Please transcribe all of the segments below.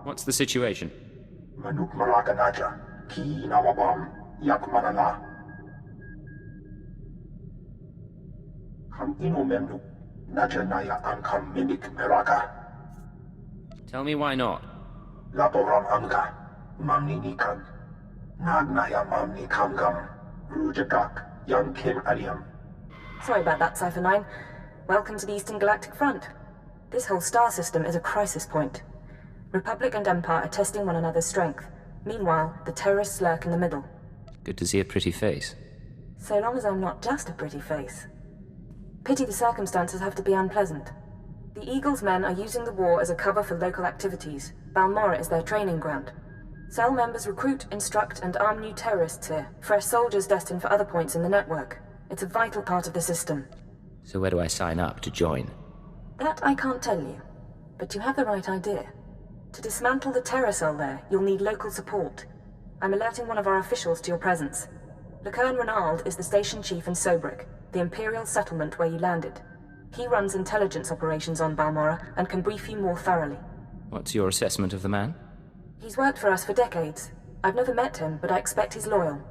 What's the situation? Tell me why not. Sorry about that, Cypher 9. Welcome to the Eastern Galactic Front. This whole star system is a crisis point. Republic and Empire are testing one another's strength. Meanwhile, the terrorists lurk in the middle. Good to see a pretty face. So long as I'm not just a pretty face. Pity the circumstances have to be unpleasant. The Eagle's men are using the war as a cover for local activities. Balmorra is their training ground. Cell members recruit, instruct, and arm new terrorists here. Fresh soldiers destined for other points in the network. It's a vital part of the system. So where do I sign up to join? That I can't tell you. But you have the right idea. To dismantle the terror cell there, you'll need local support. I'm alerting one of our officials to your presence. Lacerne Renald is the station chief in Sobrik, the Imperial settlement where you landed. He runs intelligence operations on Balmorra and can brief you more thoroughly. What's your assessment of the man? He's worked for us for decades. I've never met him, but I expect he's loyal.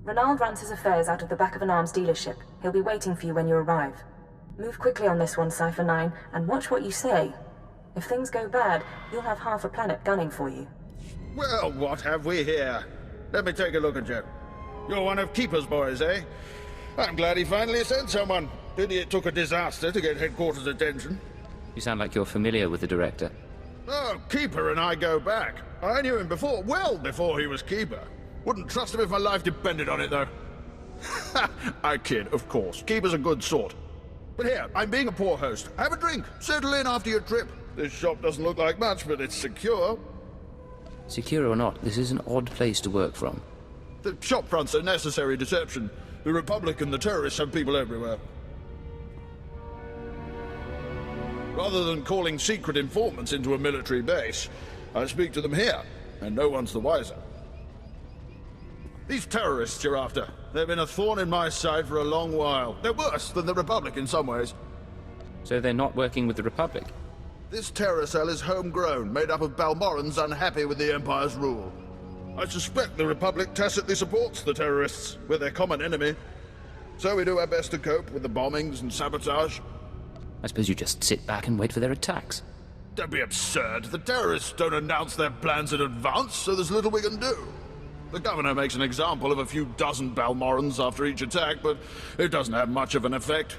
Renald runs his affairs out of the back of an arms dealership. He'll be waiting for you when you arrive. Move quickly on this one, Cypher 9, and watch what you say. If things go bad, you'll have half a planet gunning for you. Well, what have we here? Let me take a look at you. You're one of Keeper's boys, eh? I'm glad he finally sent someone. Pity it took a disaster to get headquarters' attention. You sound like you're familiar with the director. Oh, Keeper and I go back. I knew him before, well before he was Keeper. Wouldn't trust him if my life depended on it, though. I kid, of course. Keeper's a good sort. But here, I'm being a poor host. Have a drink. Settle in after your trip. This shop doesn't look like much, but it's secure. Secure or not, this is an odd place to work from. The shop front's a necessary deception. The Republic and the terrorists have people everywhere. Rather than calling secret informants into a military base, I speak to them here, and no one's the wiser. These terrorists you're after, they've been a thorn in my side for a long while. They're worse than the Republic in some ways. So they're not working with the Republic? This terror cell is homegrown, made up of Balmorrans unhappy with the Empire's rule. I suspect the Republic tacitly supports the terrorists. We're their common enemy. So we do our best to cope with the bombings and sabotage. I suppose you just sit back and wait for their attacks. Don't be absurd. The terrorists don't announce their plans in advance, so there's little we can do. The governor makes an example of a few dozen Balmorrans after each attack, but it doesn't have much of an effect.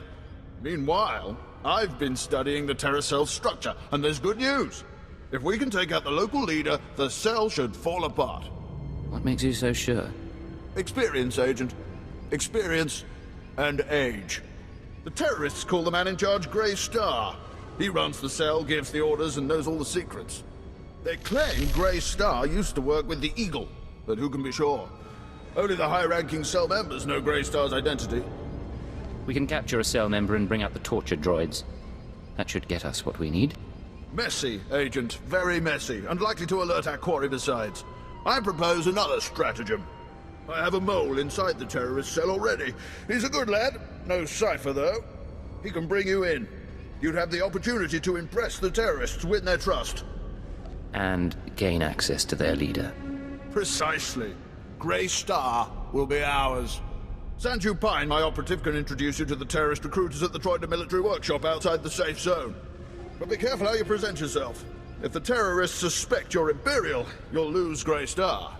Meanwhile, I've been studying the terror cell's structure, and there's good news. If we can take out the local leader, the cell should fall apart. What makes you so sure? Experience, Agent. Experience and age. The terrorists call the man in charge Grey Star. He runs the cell, gives the orders, and knows all the secrets. They claim Grey Star used to work with the Eagle, but who can be sure? Only the high-ranking cell members know Grey Star's identity. We can capture a cell member and bring out the torture droids. That should get us what we need. Messy, Agent. Very messy, and likely to alert our quarry besides. I propose another stratagem. I have a mole inside the terrorist cell already. He's a good lad. No cipher, though. He can bring you in. You'd have the opportunity to impress the terrorists, win their trust. And gain access to their leader. Precisely. Grey Star will be ours. Sanju Pine, my operative, can introduce you to the terrorist recruiters at the Troida military workshop outside the safe zone. But be careful how you present yourself. If the terrorists suspect you're Imperial, you'll lose Grey Star.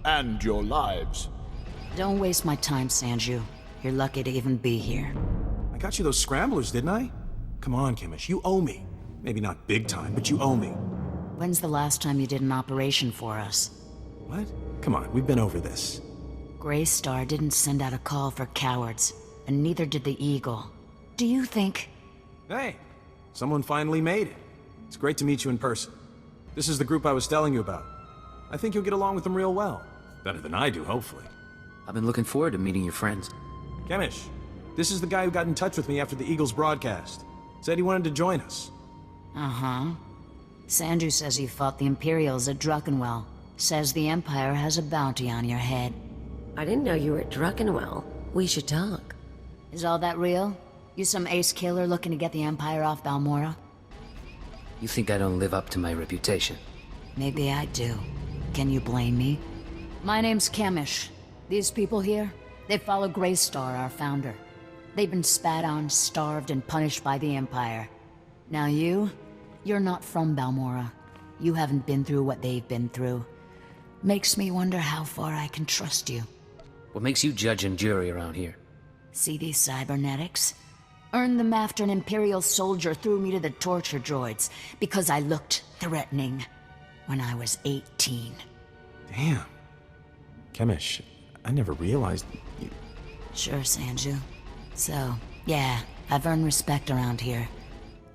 And your lives. Don't waste my time, Sanju. You're lucky to even be here. I got you those scramblers, didn't I? Come on, Kamesh, you owe me. Maybe not big time, but you owe me. When's the last time you did an operation for us? What? Come on, we've been over this. Grey Star didn't send out a call for cowards, and neither did the Eagle. Do you think... Hey, someone finally made it. It's great to meet you in person. This is the group I was telling you about. I think you'll get along with them real well. Better than I do, hopefully. I've been looking forward to meeting your friends. Kamesh, this is the guy who got in touch with me after the Eagles broadcast. Said he wanted to join us. Uh-huh. Sanju says you fought the Imperials at Druckenwell. Says the Empire has a bounty on your head. I didn't know you were at Druckenwell. We should talk. Is all that real? You some ace killer looking to get the Empire off Balmorra? You think I don't live up to my reputation? Maybe I do. Can you blame me? My name's Kamesh. These people here, they follow SWTOR, our founder. They've been spat on, starved, and punished by the Empire. Now you're not from Balmorra. You haven't been through what they've been through. Makes me wonder how far I can trust you. What makes you judge and jury around here? See these cybernetics? Earned them after an Imperial soldier threw me to the torture droids because I looked threatening when I was 18. Damn. Kamesh, I never realized you... Sure, Sanju. So, yeah, I've earned respect around here.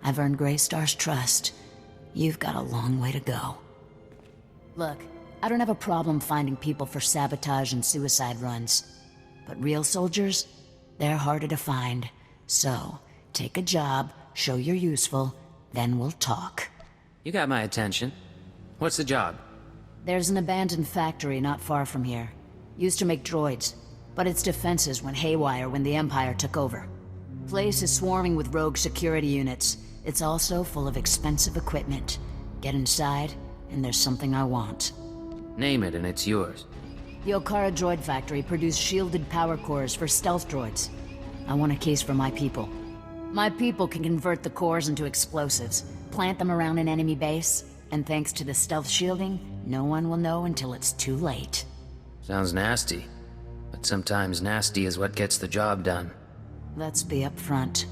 I've earned SWTOR's trust. You've got a long way to go. Look, I don't have a problem finding people for sabotage and suicide runs. But real soldiers, they're harder to find. So, take a job, show you're useful, then we'll talk. You got my attention. What's the job? There's an abandoned factory not far from here. Used to make droids, but its defenses went haywire when the Empire took over. Place is swarming with rogue security units. It's also full of expensive equipment. Get inside, and there's something I want. Name it and it's yours. The Okara droid factory produced shielded power cores for stealth droids. I want a case for my people. My people can convert the cores into explosives, plant them around an enemy base, and thanks to the stealth shielding, no one will know until it's too late. Sounds nasty. But sometimes nasty is what gets the job done. Let's be upfront.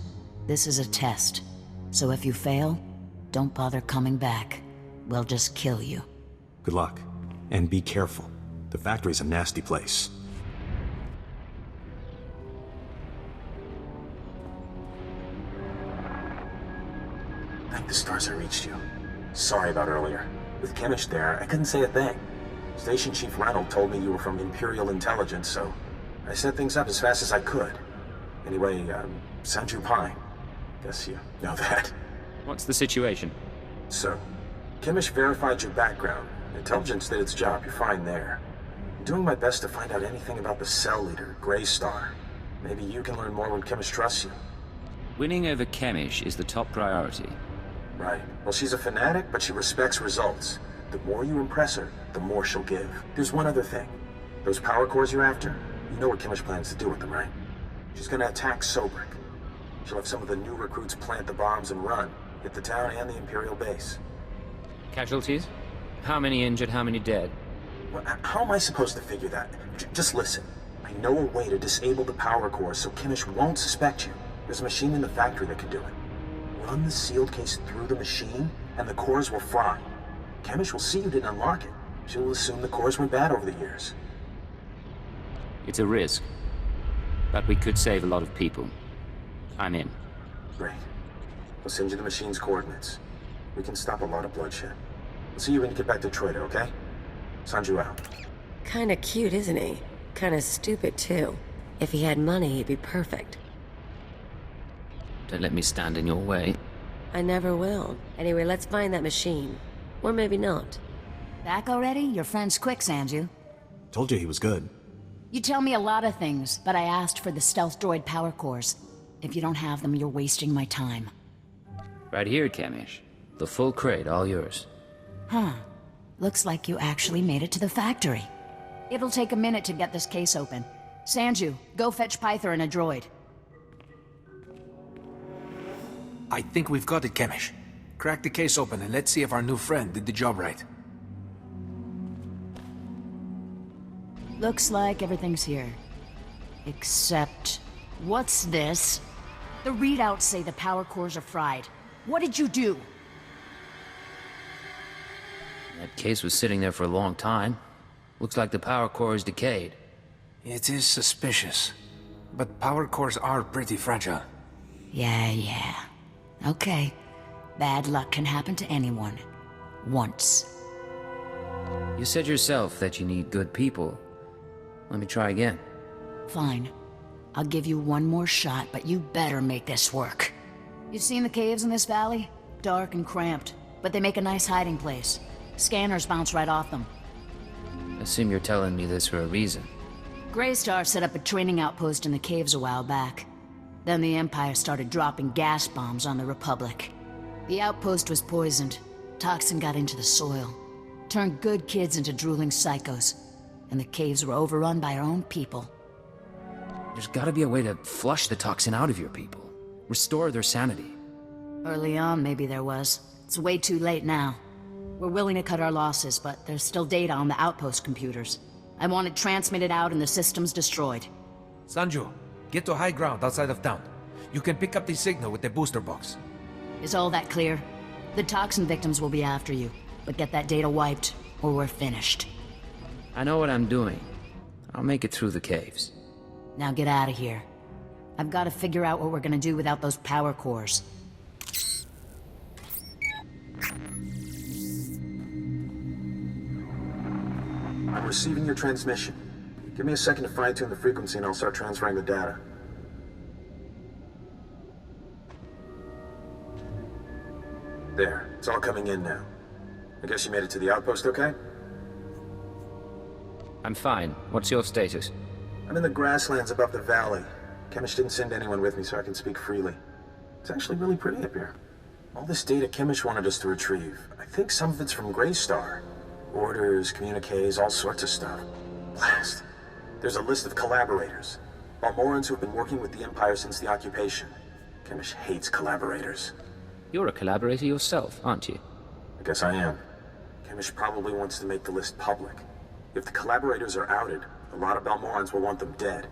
This is a test. So if you fail, don't bother coming back. We'll just kill you. Good luck. And be careful. The factory's a nasty place. Thank the stars I reached you. Sorry about earlier. With Kamesh there, I couldn't say a thing. Station Chief Reynolds told me you were from Imperial Intelligence, so I set things up as fast as I could. Anyway, Sanju Pine. Guess you know that. What's the situation? So, Kamesh verified your background. Intelligence did its job. You're fine there. I'm doing my best to find out anything about the cell leader, SWTOR. Maybe you can learn more when Kamesh trusts you. Winning over Kamesh is the top priority. Right. Well, she's a fanatic, but she respects results. The more you impress her, the more she'll give. There's one other thing. Those power cores you're after, you know what Kamesh plans to do with them, right? She's gonna attack Sobrik. She'll have some of the new recruits plant the bombs and run. Hit the town and the Imperial base. Casualties? How many injured, how many dead? Well, how am I supposed to figure that? Just listen. I know a way to disable the power cores so Kamesh won't suspect you. There's a machine in the factory that can do it. Run the sealed case through the machine, and the cores will fry. Kamesh will see you didn't unlock it. She'll assume the cores went bad over the years. It's a risk. But we could save a lot of people. I'm in. Great. I'll send you the machine's coordinates. We can stop a lot of bloodshed. I'll see you when you get back to Troida, okay? Sanju out. Kinda cute, isn't he? Kinda stupid, too. If he had money, he'd be perfect. Don't let me stand in your way. I never will. Anyway, let's find that machine. Or maybe not. Back already? Your friend's quick, Sanju. Told you he was good. You tell me a lot of things, but I asked for the stealth droid power cores. If you don't have them, you're wasting my time. Right here, Kamesh. The full crate, all yours. Huh. Looks like you actually made it to the factory. It'll take a minute to get this case open. Sanju, go fetch Pythor and a droid. I think we've got it, Kamesh. Crack the case open and let's see if our new friend did the job right. Looks like everything's here. Except... what's this? The readouts say the power cores are fried. What did you do? That case was sitting there for a long time. Looks like the power core is decayed. It is suspicious. But power cores are pretty fragile. Yeah. Okay. Bad luck can happen to anyone. Once. You said yourself that you need good people. Let me try again. Fine. I'll give you one more shot, but you better make this work. You seen the caves in this valley? Dark and cramped, but they make a nice hiding place. Scanners bounce right off them. Assume you're telling me this for a reason. SWTOR set up a training outpost in the caves a while back. Then the Empire started dropping gas bombs on the Republic. The outpost was poisoned. Toxin got into the soil. Turned good kids into drooling psychos. And the caves were overrun by our own people. There's gotta be a way to flush the toxin out of your people. Restore their sanity. Early on, maybe there was. It's way too late now. We're willing to cut our losses, but there's still data on the outpost computers. I want it transmitted out and the systems destroyed. Sanju, get to high ground outside of town. You can pick up the signal with the booster box. Is all that clear? The toxin victims will be after you, but get that data wiped, or we're finished. I know what I'm doing. I'll make it through the caves. Now get out of here. I've got to figure out what we're gonna do without those power cores. I'm receiving your transmission. Give me a second to fine-tune the frequency and I'll start transferring the data. There, it's all coming in now. I guess you made it to the outpost okay? I'm fine. What's your status? I'm in the grasslands above the valley. Kamesh didn't send anyone with me so I can speak freely. It's actually really pretty up here. All this data Kamesh wanted us to retrieve. I think some of it's from Greystar. Orders, communiques, all sorts of stuff. Blast. There's a list of collaborators. Balmorrans who've been working with the Empire since the occupation. Kamesh hates collaborators. You're a collaborator yourself, aren't you? I guess I am. Kamesh probably wants to make the list public. If the collaborators are outed, a lot of Balmorrans will want them dead.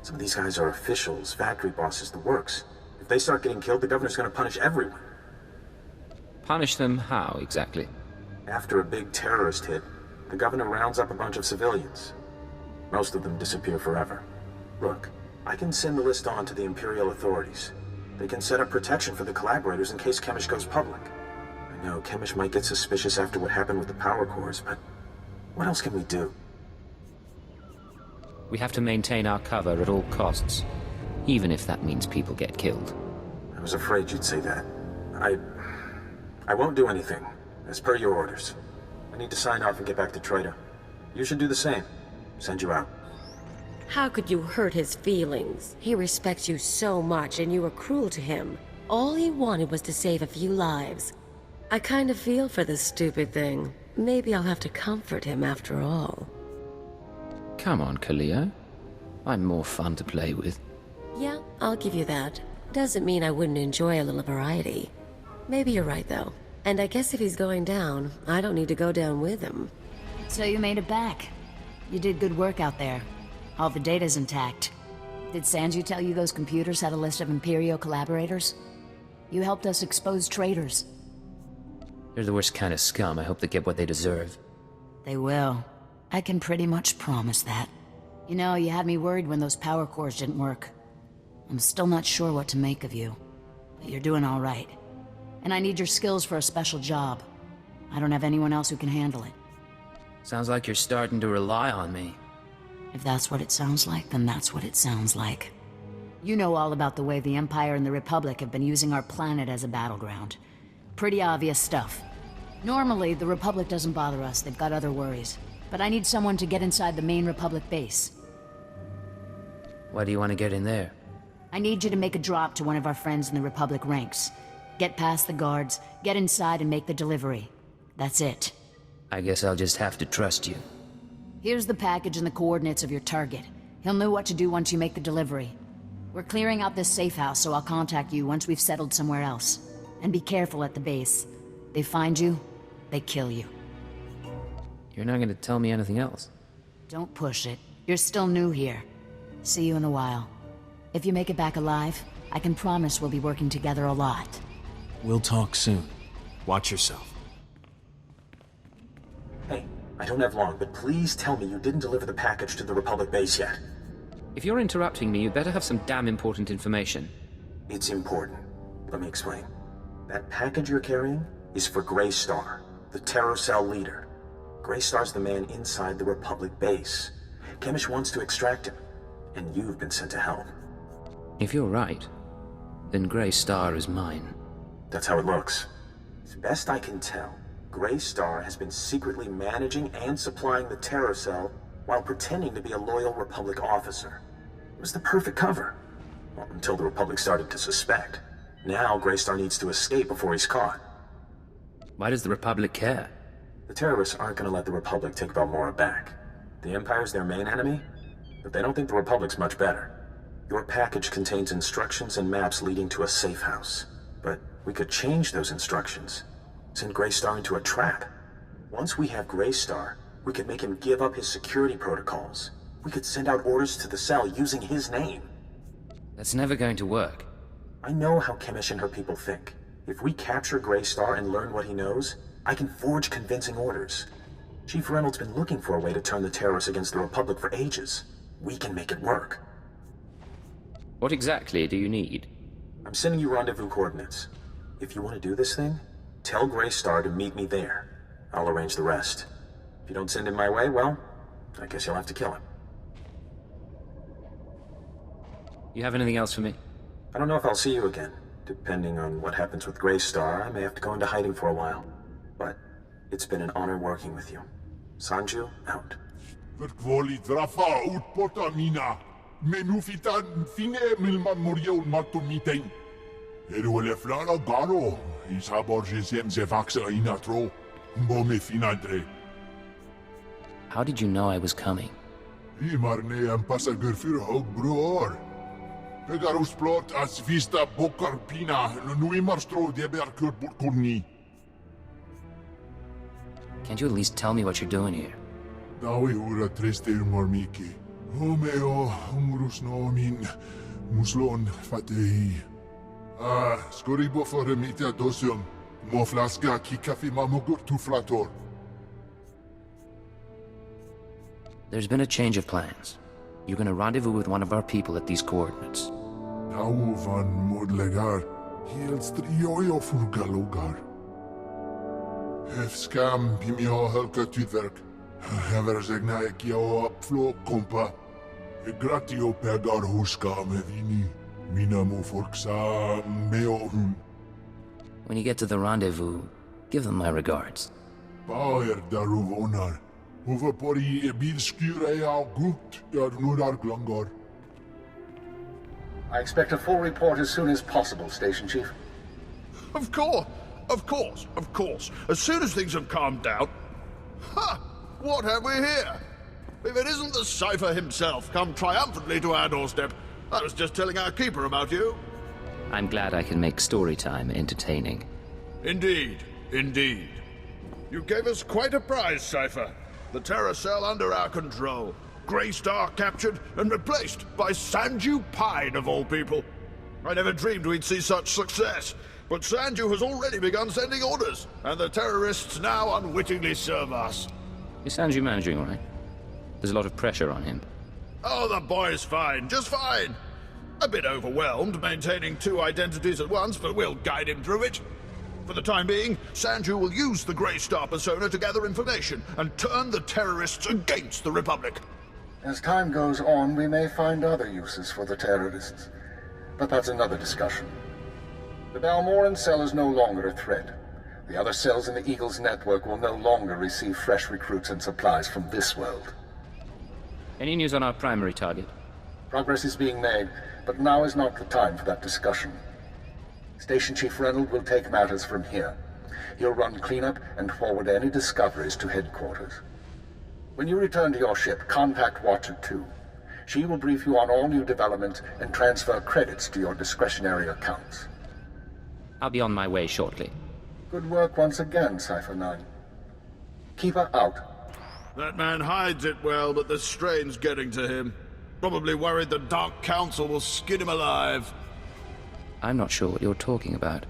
Some of these guys are officials, factory bosses, the works. If they start getting killed, the governor's gonna punish everyone. Punish them how, exactly? After a big terrorist hit, the governor rounds up a bunch of civilians. Most of them disappear forever. Look, I can send the list on to the Imperial authorities. They can set up protection for the collaborators in case Kamesh goes public. I know Kamesh might get suspicious after what happened with the power cores, but what else can we do? We have to maintain our cover at all costs, even if that means people get killed. I was afraid you'd say that. I won't do anything, as per your orders. I need to sign off and get back to Trader. You should do the same. Send you out. How could you hurt his feelings? He respects you so much and you were cruel to him. All he wanted was to save a few lives. I kind of feel for this stupid thing. Maybe I'll have to comfort him after all. Come on, Kalia. I'm more fun to play with. Yeah, I'll give you that. Doesn't mean I wouldn't enjoy a little variety. Maybe you're right, though. And I guess if he's going down, I don't need to go down with him. So you made it back. You did good work out there. All the data's intact. Did Sanju tell you those computers had a list of Imperial collaborators? You helped us expose traitors. They're the worst kind of scum. I hope they get what they deserve. They will. I can pretty much promise that. You know, you had me worried when those power cores didn't work. I'm still not sure what to make of you. But you're doing all right. And I need your skills for a special job. I don't have anyone else who can handle it. Sounds like you're starting to rely on me. If that's what it sounds like, then that's what it sounds like. You know all about the way the Empire and the Republic have been using our planet as a battleground. Pretty obvious stuff. Normally, the Republic doesn't bother us. They've got other worries. But I need someone to get inside the main Republic base. Why do you want to get in there? I need you to make a drop to one of our friends in the Republic ranks. Get past the guards, get inside and make the delivery. That's it. I guess I'll just have to trust you. Here's the package and the coordinates of your target. He'll know what to do once you make the delivery. We're clearing out this safe house, so I'll contact you once we've settled somewhere else. And be careful at the base. They find you, they kill you. You're not going to tell me anything else? Don't push it. You're still new here. See you in a while. If you make it back alive, I can promise we'll be working together a lot. We'll talk soon. Watch yourself. Hey, I don't have long, but please tell me you didn't deliver the package to the Republic base yet. If you're interrupting me, you better have some damn important information. It's important. Let me explain. That package you're carrying is for Greystar, the Terror Cell leader. Greystar's the man inside the Republic base. Kamesh wants to extract him, and you've been sent to help. If you're right, then Greystar is mine. That's how it looks. As best I can tell, Greystar has been secretly managing and supplying the Terror Cell while pretending to be a loyal Republic officer. It was the perfect cover. Well, until the Republic started to suspect. Now, Greystar needs to escape before he's caught. Why does the Republic care? The terrorists aren't going to let the Republic take Balmorra back. The Empire's their main enemy, but they don't think the Republic's much better. Your package contains instructions and maps leading to a safe house. But we could change those instructions. Send Greystar into a trap. Once we have Greystar, we could make him give up his security protocols. We could send out orders to the cell using his name. That's never going to work. I know how Kamesh and her people think. If we capture Greystar and learn what he knows, I can forge convincing orders. Chief Reynolds' been looking for a way to turn the terrorists against the Republic for ages. We can make it work. What exactly do you need? I'm sending you rendezvous coordinates. If you want to do this thing, tell Greystar to meet me there. I'll arrange the rest. If you don't send him my way, well, I guess you'll have to kill him. You have anything else for me? I don't know if I'll see you again. Depending on what happens with Greystar, I may have to go into hiding for a while. But it's been an honor working with you. Sanju, out. Verkvoli drafa utpota mina. Menufitan fine milman morio matumiteng. Eruele flana garo. Isabor jesem zevaxa inatro. Mbome finadre. How did you know I was coming? Imarne am pasager für hog broor. Pegarus plot as vista bokarpina. Nuimarstro deberkur burkurni. Can't you at least tell me what you're doing here? Dawi ura triste mormiki. Homeo umrus nomin muslon fatei. Skoribo for remita dosium. Moflaska ki kafi mamogur tu flator. There's been a change of plans. You're gonna rendezvous with one of our people at these coordinates. Tau van modlegar. Hielstrioio furgalogar. Hefskam pimio helka tudverk. Hever zegna ekio apflo kompa. Gratio pegar huska medini. Minamo forksa meohum. When you get to the rendezvous, give them my regards. Bauer daruvonar. Overpori bilskure au gut nudar glongor. I expect a full report as soon as possible, Station Chief. Of course. As soon as things have calmed down. Ha! What have we here? If it isn't the Cypher himself, come triumphantly to our doorstep. I was just telling our keeper about you. I'm glad I can make story time entertaining. Indeed. You gave us quite a prize, Cypher. The terror cell under our control. Greystar captured and replaced by Sanju Pine, of all people. I never dreamed we'd see such success. But Sanju has already begun sending orders, and the terrorists now unwittingly serve us. Is Sanju managing all right? There's a lot of pressure on him. Oh, the boy's fine, just fine. A bit overwhelmed, maintaining two identities at once, but we'll guide him through it. For the time being, Sanju will use the Greystar persona to gather information and turn the terrorists against the Republic. As time goes on, we may find other uses for the terrorists. But that's another discussion. The Balmorran cell is no longer a threat. The other cells in the Eagle's network will no longer receive fresh recruits and supplies from this world. Any news on our primary target? Progress is being made, but now is not the time for that discussion. Station Chief Reynolds will take matters from here. He'll run cleanup and forward any discoveries to headquarters. When you return to your ship, contact Watcher 2. She will brief you on all new developments and transfer credits to your discretionary accounts. I'll be on my way shortly. Good work once again, Cypher 9. Keep her out. That man hides it well, but the strain's getting to him. Probably worried the Dark Council will skin him alive. I'm not sure what you're talking about.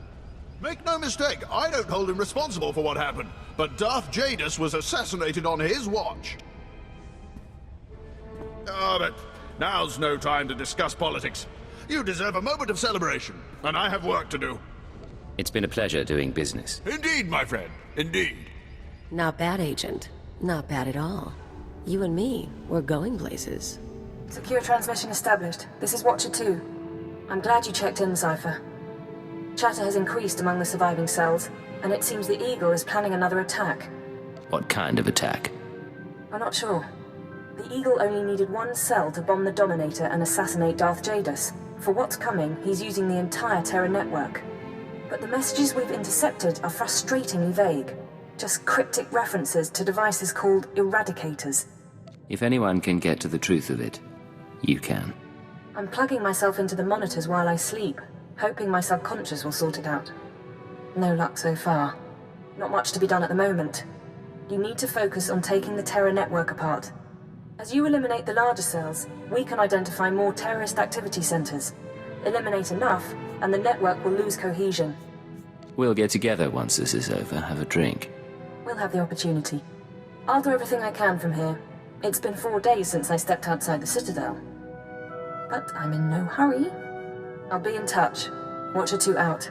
Make no mistake, I don't hold him responsible for what happened, but Darth Jadus was assassinated on his watch. But now's no time to discuss politics. You deserve a moment of celebration, and I have work to do. It's been a pleasure doing business. Indeed, my friend, indeed. Not bad, Agent. Not bad at all. You and me, we're going places. Secure transmission established. This is Watcher 2. I'm glad you checked in, Cypher. Chatter has increased among the surviving cells, and it seems the Eagle is planning another attack. What kind of attack? I'm not sure. The Eagle only needed one cell to bomb the Dominator and assassinate Darth Jadus. For what's coming, he's using the entire Terra network. But the messages we've intercepted are frustratingly vague. Just cryptic references to devices called eradicators. If anyone can get to the truth of it, you can. I'm plugging myself into the monitors while I sleep, hoping my subconscious will sort it out. No luck so far. Not much to be done at the moment. You need to focus on taking the Terra network apart. As you eliminate the larger cells, we can identify more terrorist activity centers. Eliminate enough, and the network will lose cohesion. We'll get together once this is over, have a drink. We'll have the opportunity. I'll do everything I can from here. It's been 4 days since I stepped outside the Citadel. But I'm in no hurry. I'll be in touch. Watcher 2 out.